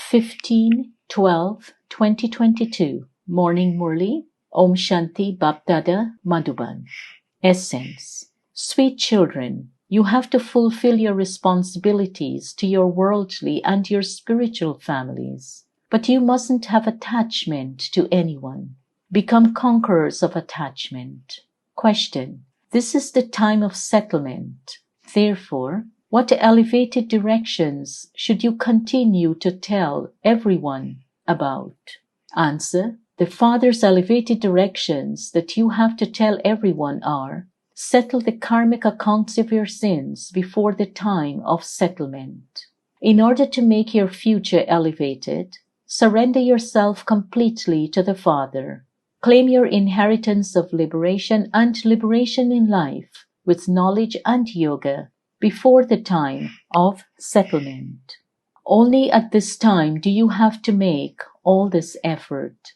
15/12/2022 Morning Murli Om Shanti Bapdada Madhuban. Essence. Sweet children, you have to fulfill your responsibilities to your worldly and your spiritual families. But you mustn't have attachment to anyone. Become conquerors of attachment. Question. This is the time of settlement. Therefore, what elevated directions should you continue to tell everyone about? Answer. The Father's elevated directions that you have to tell everyone are: settle the karmic accounts of your sins before the time of settlement. In order to make your future elevated, surrender yourself completely to the Father. Claim your inheritance of liberation and liberation in life with knowledge and yoga before the time of settlement. Only at this time do you have to make all this effort.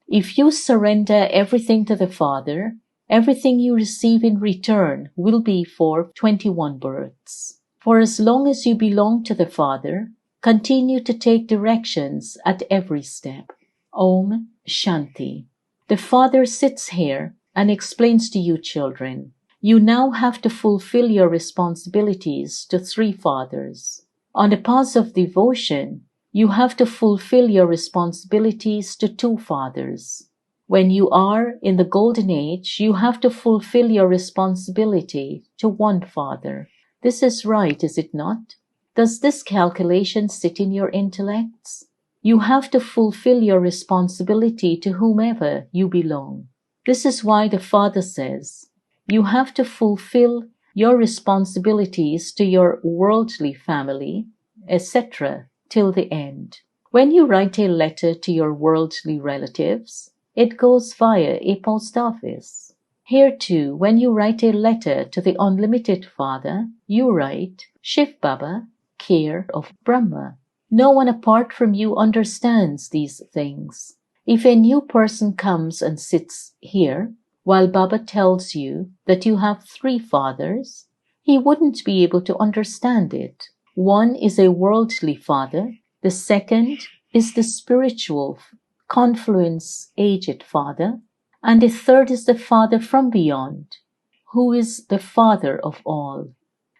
If you surrender everything to the Father, everything you receive in return will be for 21 births. For as long as you belong to the Father, continue to take directions at every step. Om Shanti. The Father sits here and explains to you, children. You now have to fulfill your responsibilities to 3 fathers. On the path of devotion, you have to fulfill your responsibilities to 2 fathers. When you are in the golden age, you have to fulfill your responsibility to 1 father. This is right, is it not? Does this calculation sit in your intellects? You have to fulfill your responsibility to whomever you belong. This is why the Father says, you have to fulfill your responsibilities to your worldly family, etc., till the end. When you write a letter to your worldly relatives, it goes via a post office. Here too, when you write a letter to the Unlimited Father, you write, Shiv Baba, care of Brahma. No one apart from you understands these things. If a new person comes and sits here, while Baba tells you that you have 3 fathers, he wouldn't be able to understand it. One is a worldly father, the second is the spiritual confluence aged father, and the third is the Father from beyond, who is the Father of all.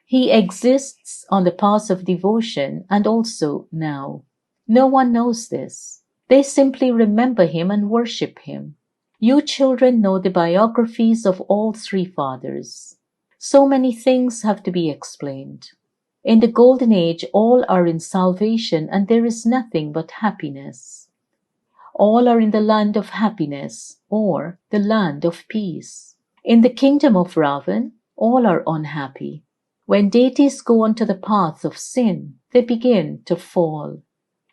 He exists on the path of devotion and also now. No one knows this. They simply remember him and worship him. You children know the biographies of all 3 fathers. So many things have to be explained. In the golden age, all are in salvation and there is nothing but happiness. All are in the land of happiness or the land of peace. In the kingdom of Ravan, all are unhappy. When deities go onto the path of sin, they begin to fall.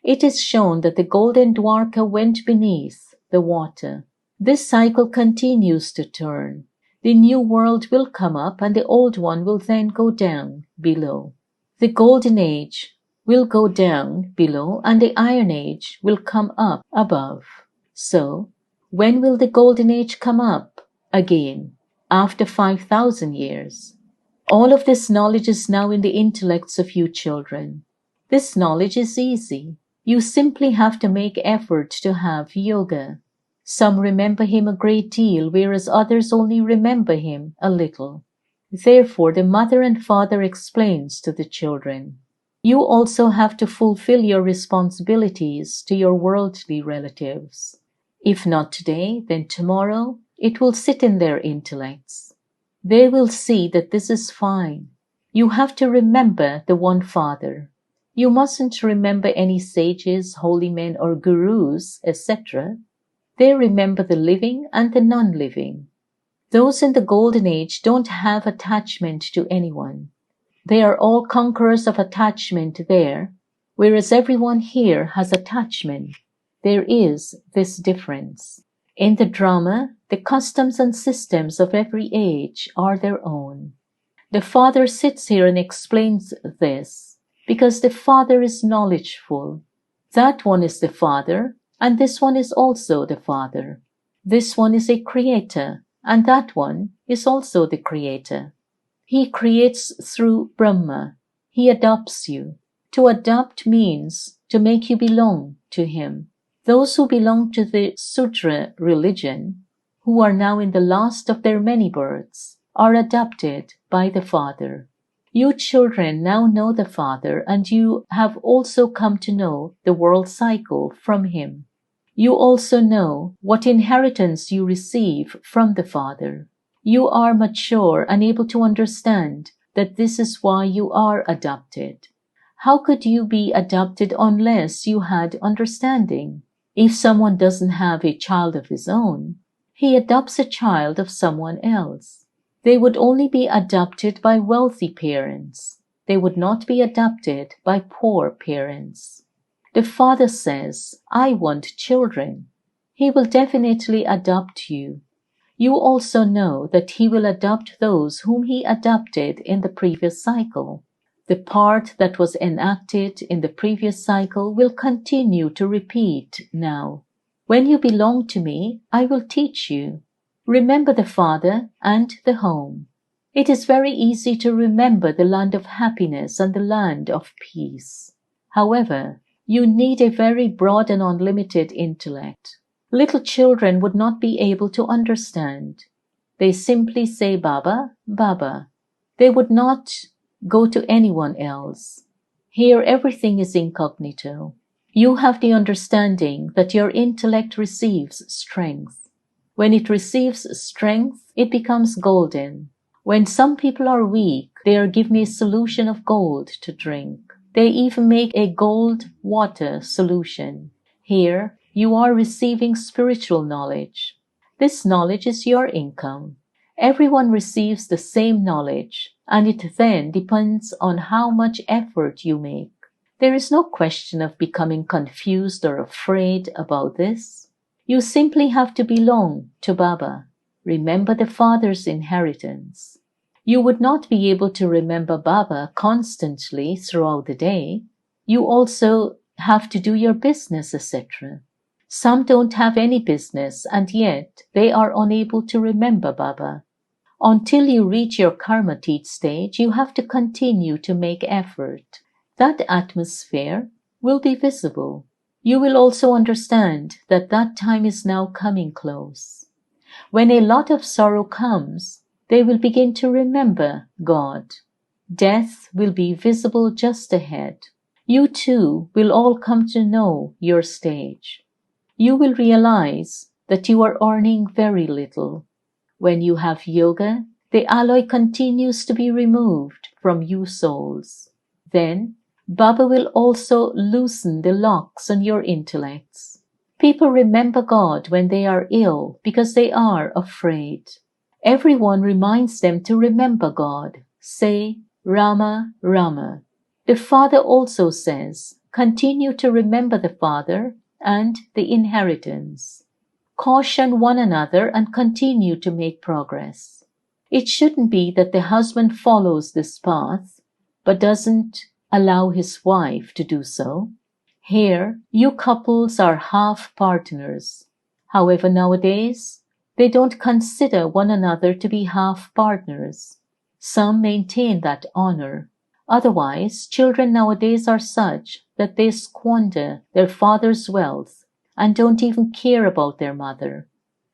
It is shown that the golden Dwarka went beneath the water. This cycle continues to turn. The new world will come up and the old one will then go down below. The golden age will go down below and the iron age will come up above. So, when will the golden age come up again? After 5,000 years. All of this knowledge is now in the intellects of you children. This knowledge is easy. You simply have to make effort to have yoga. Some remember him a great deal, whereas others only remember him a little. Therefore, the mother and father explains to the children, you also have to fulfill your responsibilities to your worldly relatives. If not today, then tomorrow, it will sit in their intellects. They will see that this is fine. You have to remember the 1 Father. You mustn't remember any sages, holy men, or gurus, etc. They remember the living and the non-living. Those in the golden age don't have attachment to anyone. They are all conquerors of attachment there, whereas everyone here has attachment. There is this difference. In the drama, the customs and systems of every age are their own. The Father sits here and explains this, because the Father is knowledgeful. That one is the Father, and this one is also the Father. This one is a creator, and that one is also the creator. He creates through Brahma. He adopts you. To adopt means to make you belong to him. Those who belong to the Sutra religion, who are now in the last of their many births, are adopted by the Father. You children now know the Father, and you have also come to know the world cycle from him. You also know what inheritance you receive from the Father. You are mature and able to understand that this is why you are adopted. How could you be adopted unless you had understanding? If someone doesn't have a child of his own, he adopts a child of someone else. They would only be adopted by wealthy parents. They would not be adopted by poor parents. The Father says, I want children. He will definitely adopt you. You also know that he will adopt those whom he adopted in the previous cycle. The part that was enacted in the previous cycle will continue to repeat now. When you belong to me, I will teach you. Remember the Father and the home. It is very easy to remember the land of happiness and the land of peace. However, you need a very broad and unlimited intellect. Little children would not be able to understand. They simply say Baba, Baba. They would not go to anyone else. Here everything is incognito. You have the understanding that your intellect receives strength. When it receives strength, it becomes golden. When some people are weak, they are given a solution of gold to drink. They even make a gold water solution. Here, you are receiving spiritual knowledge. This knowledge is your income. Everyone receives the same knowledge, and it then depends on how much effort you make. There is no question of becoming confused or afraid about this. You simply have to belong to Baba. Remember the Father's inheritance. You would not be able to remember Baba constantly throughout the day. You also have to do your business, etc. Some don't have any business, and yet they are unable to remember Baba. Until you reach your karma teach stage, you have to continue to make effort. That atmosphere will be visible. You will also understand that that time is now coming close. When a lot of sorrow comes, they will begin to remember God. Death will be visible just ahead. You too will all come to know your stage. You will realize that you are earning very little. When you have yoga, the alloy continues to be removed from you souls. Then, Baba will also loosen the locks on your intellects. People remember God when they are ill because they are afraid. Everyone reminds them to remember God. Say, Rama, Rama. The Father also says, continue to remember the Father and the inheritance. Caution one another and continue to make progress. It shouldn't be that the husband follows this path, but doesn't allow his wife to do so. Here, you couples are half partners. However, nowadays, they don't consider one another to be half partners. Some maintain that honor. Otherwise, children nowadays are such that they squander their father's wealth and don't even care about their mother.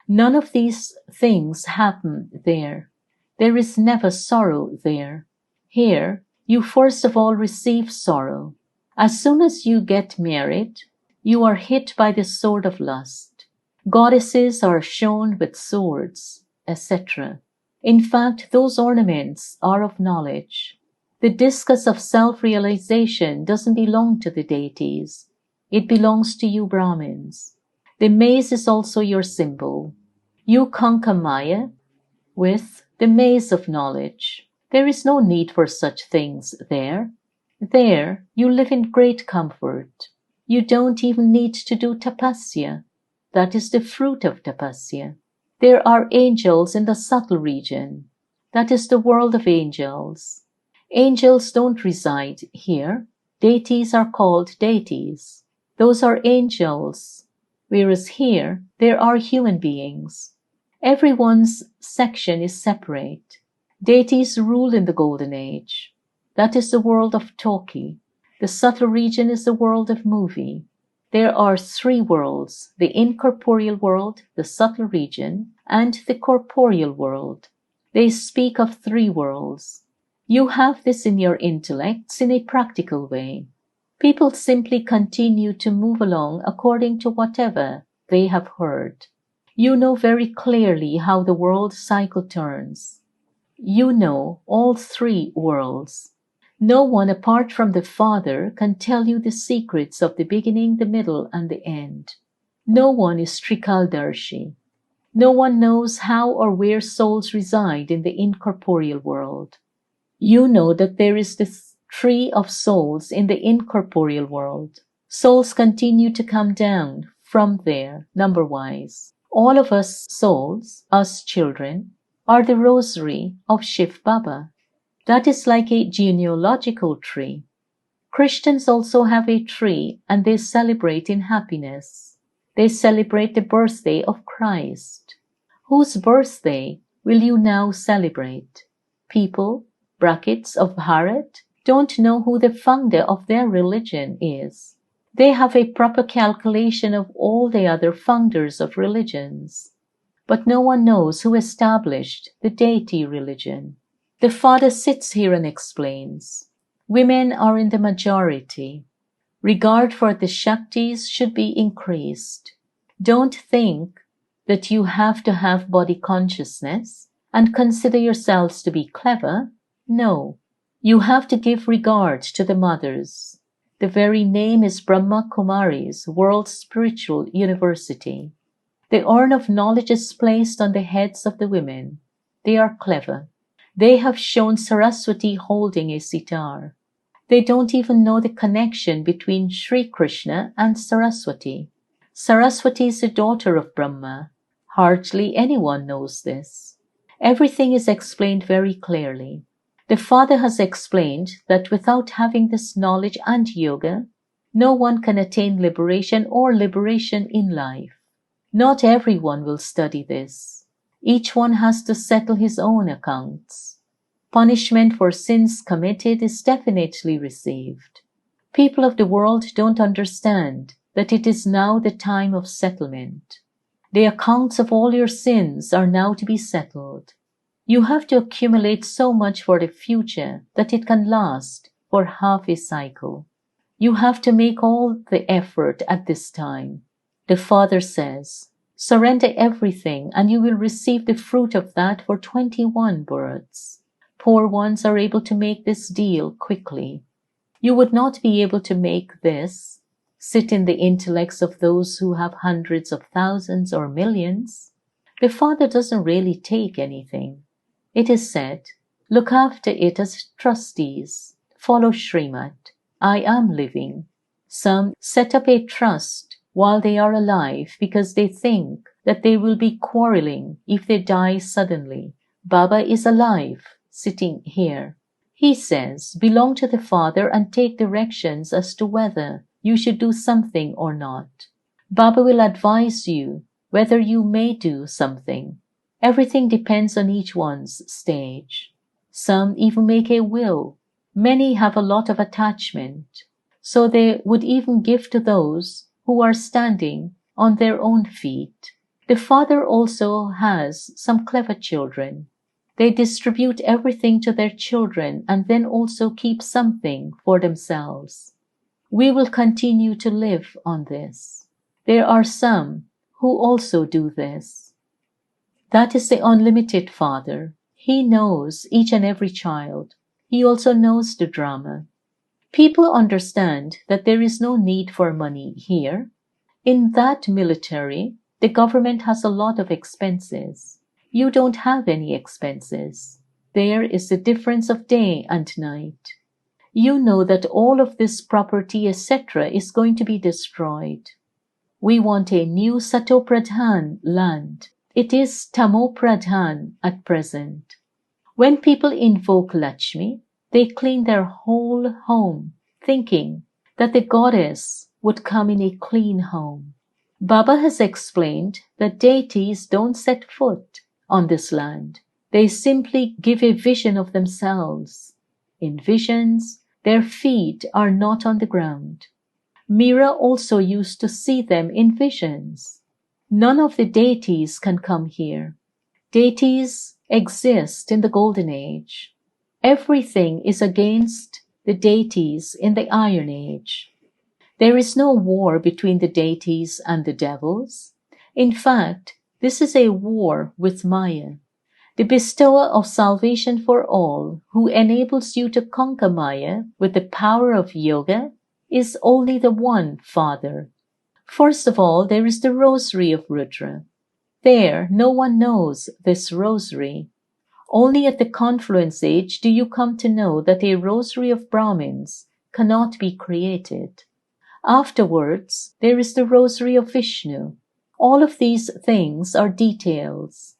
None of these things happen there. There is never sorrow there. Here, you first of all receive sorrow. As soon as you get married, you are hit by the sword of lust. Goddesses are shown with swords, etc. In fact, those ornaments are of knowledge. The discus of self-realization doesn't belong to the deities. It belongs to you Brahmins. The maze is also your symbol. You conquer Maya with the maze of knowledge. There is no need for such things there. There, you live in great comfort. You don't even need to do tapasya. That is the fruit of tapasya. There are angels in the subtle region. That is the world of angels. Angels don't reside here. Deities are called deities. Those are angels. Whereas here, there are human beings. Everyone's section is separate. Deities rule in the Golden Age. That is the world of Toki. The subtle region is the world of movie. There are three worlds: the incorporeal world, the subtle region, and the corporeal world. They speak of three worlds. You have this in your intellects in a practical way. People simply continue to move along according to whatever they have heard. You know very clearly how the world cycle turns. You know all three worlds. No one apart from the Father can tell you the secrets of the beginning, the middle, and the end. No one is Trikaldarshi. No one knows how or where souls reside in the incorporeal world. You know that there is the tree of souls in the incorporeal world. Souls continue to come down from there, number-wise. All of us souls, us children, are the rosary of Shiv Baba. That is like a genealogical tree. Christians also have a tree, and they celebrate in happiness. They celebrate the birthday of Christ. Whose birthday will you now celebrate? People, brackets of Bharat, don't know who the founder of their religion is. They have a proper calculation of all the other founders of religions. But no one knows who established the deity religion. The Father sits here and explains. Women are in the majority. Regard for the Shaktis should be increased. Don't think that you have to have body consciousness and consider yourselves to be clever. No, you have to give regard to the mothers. The very name is Brahma Kumari's World Spiritual University. The urn of knowledge is placed on the heads of the women. They are clever. They have shown Saraswati holding a sitar. They don't even know the connection between Sri Krishna and Saraswati. Saraswati is the daughter of Brahma. Hardly anyone knows this. Everything is explained very clearly. The Father has explained that without having this knowledge and yoga, no one can attain liberation or liberation in life. Not everyone will study this. Each one has to settle his own accounts. Punishment for sins committed is definitely received. People of the world don't understand that it is now the time of settlement. The accounts of all your sins are now to be settled. You have to accumulate so much for the future that it can last for half a cycle. You have to make all the effort at this time. The Father says, surrender everything and you will receive the fruit of that for 21 births. Poor ones are able to make this deal quickly. You would not be able to make this, sit in the intellects of those who have hundreds of thousands or millions. The Father doesn't really take anything. It is said, look after it as trustees. Follow Srimad. I am living. Some set up a trust while they are alive because they think that they will be quarreling if they die suddenly. Baba is alive, sitting here. He says, belong to the Father and take directions as to whether you should do something or not. Baba will advise you whether you may do something. Everything depends on each one's stage. Some even make a will. Many have a lot of attachment, so they would even give to those who are standing on their own feet. The Father also has some clever children. They distribute everything to their children and then also keep something for themselves. We will continue to live on this. There are some who also do this. That is the unlimited Father. He knows each and every child. He also knows the drama. People understand that there is no need for money here. In that military, the government has a lot of expenses. You don't have any expenses. There is the difference of day and night. You know that all of this property, etc., is going to be destroyed. We want a new Satopradhan land. It is Tamopradhan at present. When people invoke Lakshmi, they clean their whole home, thinking that the goddess would come in a clean home. Baba has explained that deities don't set foot on this land. They simply give a vision of themselves. In visions, Their feet are not on the ground. Mira also used to see them in visions. None of the deities can come here. Deities exist in the Golden Age. Everything is against the deities in the Iron Age. There is no war between the deities and the devils. In fact, this is a war with Maya, the bestower of salvation for all, who enables you to conquer Maya with the power of yoga, is only the one Father. First of all, there is the Rosary of Rudra. There, no one knows this rosary. Only at the confluence age do you come to know that a rosary of Brahmins cannot be created. Afterwards, there is the rosary of Vishnu. All of these things are details.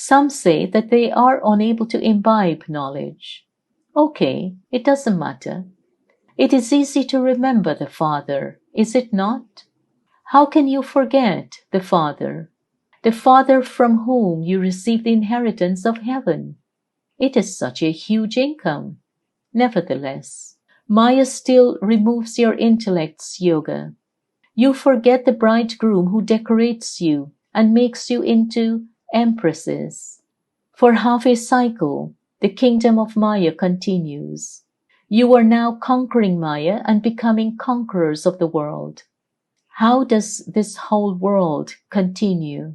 Some say that they are unable to imbibe knowledge. Okay, it doesn't matter. It is easy to remember the Father, is it not? How can you forget the Father? The Father from whom you receive the inheritance of heaven. It is such a huge income. Nevertheless, Maya still removes your intellect's yoga. You forget the bridegroom who decorates you and makes you into empresses. For half a cycle, the kingdom of Maya continues. You are now conquering Maya and becoming conquerors of the world. How does this whole world continue?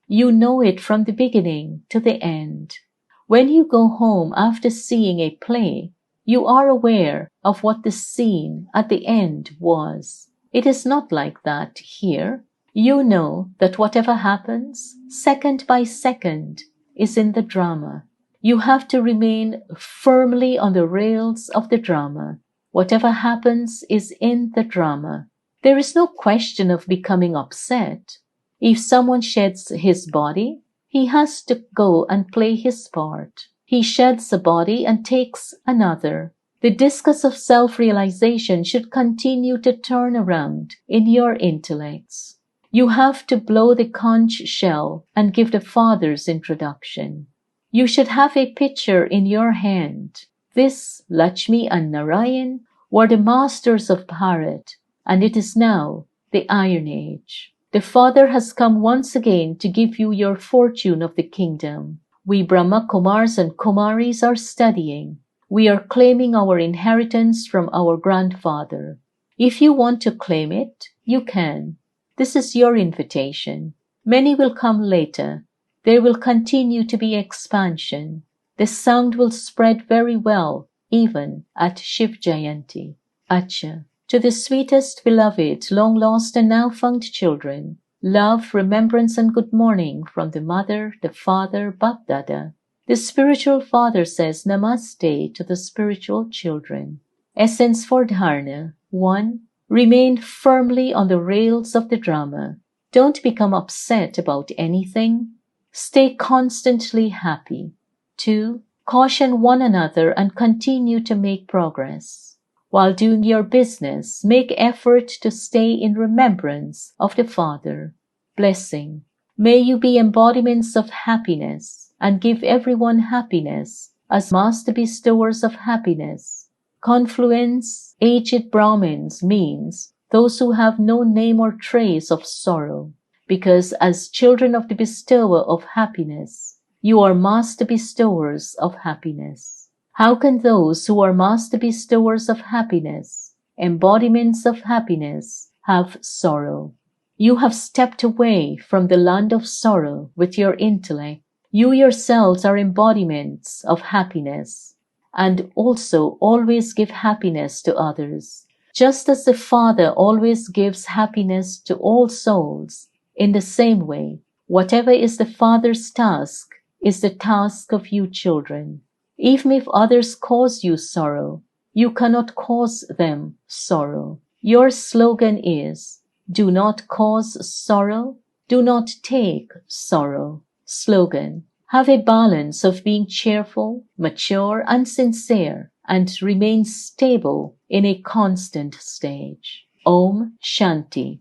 You know it from the beginning to the end. When you go home after seeing a play, you are aware of what the scene at the end was. It is not like that here. You know that whatever happens, second by second, is in the drama. You have to remain firmly on the rails of the drama. Whatever happens is in the drama. There is no question of becoming upset. If someone sheds his body, he has to go and play his part. He sheds a body and takes another. The discus of self-realization should continue to turn around in your intellects. You have to blow the conch shell and give the Father's introduction. You should have a picture in your hand. This, Lakshmi and Narayan, were the masters of Bharat, and it is now the Iron Age. The Father has come once again to give you your fortune of the kingdom. We Brahma Kumars and Kumaris are studying. We are claiming our inheritance from our grandfather. If you want to claim it, you can. This is your invitation. Many will come later. There will continue to be expansion. The sound will spread very well, even at Shiv Jayanti. Acha. To the sweetest, beloved, long-lost and now-found children, love, remembrance, and good morning from the Mother, the Father, Bap-Dada. The spiritual father says Namaste to the spiritual children. Essence for Dharana. 1. Remain firmly on the rails of the drama. Don't become upset about anything. Stay constantly happy. 2. Caution one another and continue to make progress. While doing your business, make effort to stay in remembrance of the Father. Blessing. May you be embodiments of happiness and give everyone happiness as master bestowers of happiness. Confluence, aged Brahmins means those who have no name or trace of sorrow, because as children of the bestower of happiness, you are master bestowers of happiness. How can those who are master bestowers of happiness, embodiments of happiness, have sorrow? You have stepped away from the land of sorrow with your intellect. You yourselves are embodiments of happiness, and also always give happiness to others. Just as the Father always gives happiness to all souls, in the same way, whatever is the Father's task is the task of you children. Even if others cause you sorrow, you cannot cause them sorrow. Your slogan is, do not cause sorrow, do not take sorrow. Slogan, have a balance of being cheerful, mature, and sincere, and remain stable in a constant stage. Om Shanti.